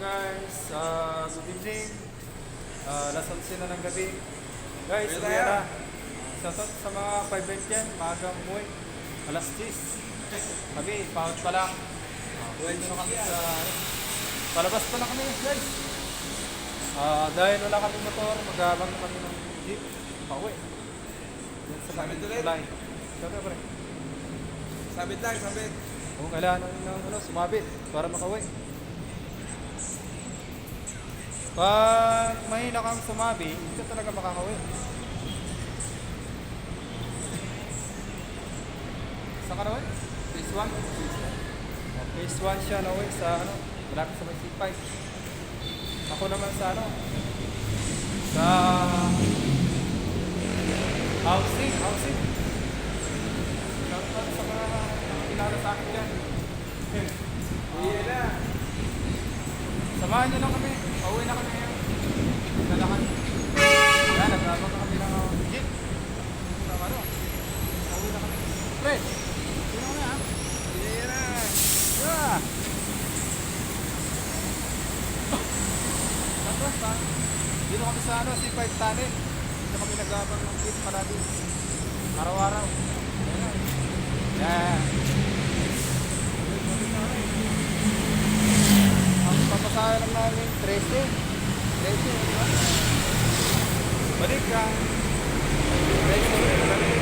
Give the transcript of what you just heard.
guys, good evening. Alas 11 na ng gabi. Guys, Well, kaya na. yeah. Sa mga 5 dyan, maagang umuwi. Alas 10. Kami, pahot pa lang. Pwede na kami sa... Palabas pa lang kami guys. Dahil wala kami motor, mag-aabang na kami ng jeep. Pauwi. Yan sa Sabit kami ulit. tulay. Sabi pre. Sabit lang, sabit. Kung kailangan ng sumabit para makauwi. Pag mahina kang sumabi, hindi ka talaga makakauwi. Saan ka na uwi? Phase 1? Phase 1 siya na uwi sa ano, malapit sa may C5. Ako naman sa ano, sa housing. Shoutout sa mga nakakilala sa akin dyan. Uwi na. Samahan nyo lang kami. Pauwi na kami ngayon. Nalakan. Yan, nag-abang na kami ng jeep. Sa ano? Pauwi na kami. Pre, sino kami ha? Uwi na. Yeah! Tapos ha? Dito kami sa ano, C5 Tunnel. Dito kami nag-abang ng jeep marami. Araw-araw. Yan. Ang papasahe lang namin 13, di ba? Balik ang 13,